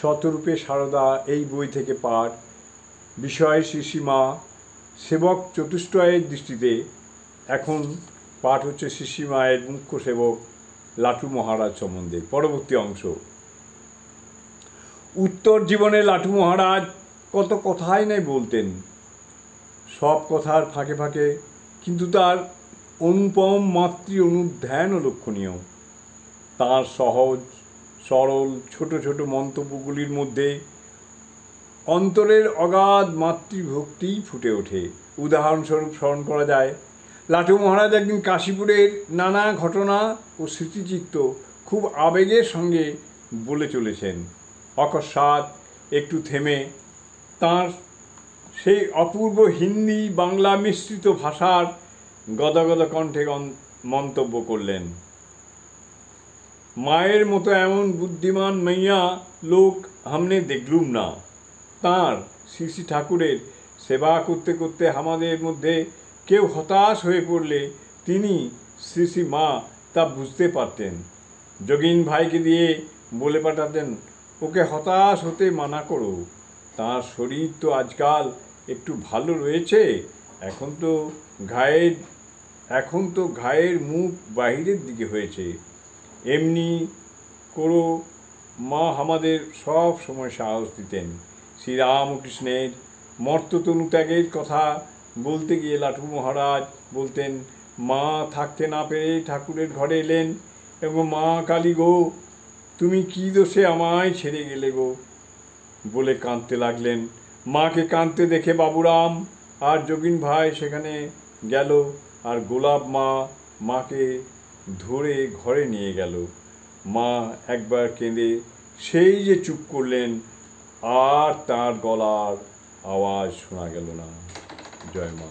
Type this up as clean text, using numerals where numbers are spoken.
শতরূপে সারদা এই বই থেকে পাঠ। বিষয় শ্রীশ্রীমা সেবক চতুষ্টয়ের দৃষ্টিতে। এখন পাঠ হচ্ছে শ্রীশ্রীমায়ের মুখ্য সেবক লাটু মহারাজ সম্বন্ধে। পরবর্তী অংশ। উত্তর জীবনে লাটু মহারাজ কত কথাই নাই বলতেন, সব কথার ফাঁকে ফাঁকে কিন্তু তার অনুপম মাতৃ অনুধ্যানও লক্ষণীয়। তাঁর সহজ সরল ছোট ছোট মন্তব্যগুলির মধ্যে অন্তরের অগাধ মাতৃভক্তিই ফুটে ওঠে। উদাহরণস্বরূপ স্মরণ করা যায়, লাটু মহারাজ একদিন কাশীপুরের নানা ঘটনা ও স্মৃতিচিত্র খুব আবেগের সঙ্গে বলে চলেছেন। অকস্মাৎ একটু থেমে তাঁর সেই অপূর্ব হিন্দি বাংলা মিশ্রিত ভাষার গদগদ কণ্ঠে মন্তব্য করলেন, মায়ের মতো এমন বুদ্ধিমান মাইয়া লোক হামনে দেখলুম না। তাঁর শ্রী শ্রী ঠাকুরের সেবা করতে করতে আমাদের মধ্যে কেউ হতাশ হয়ে পড়লে তিনি শ্রী শ্রী মা তা বুঝতে পারতেন। যোগিন ভাইকে দিয়ে বলে পাঠাতেন, ওকে হতাশ হতে মানা করো, তাঁর শরীর তো আজকাল একটু ভালো রয়েছে, এখন তো ঘায়ের মুখ বাহিরের দিকে হয়েছে। এমনি করো মা আমাদের সব সময় সাহস দিতেন। শ্রীরামকৃষ্ণের মর্ততনুত্যাগের কথা বলতে গিয়ে লাটু মহারাজ বলতেন, মা থাকতে না পেরে ঠাকুরের ঘরে এলেন এবং মা কালী গো, তুমি কি দোষে আমায় ছেড়ে গেলে গো বলে কাঁদতে লাগলেন। মাকে কাঁদতে দেখে বাবুরাম আর যোগিন ভাই সেখানে গেল, আর গোলাপ মাকে ধরে ঘরে নিয়ে গেল। মা একবার কেঁদে সেই যে চুপ করলেন, আর তার গলার আওয়াজ শোনা গেল না। জয় মা।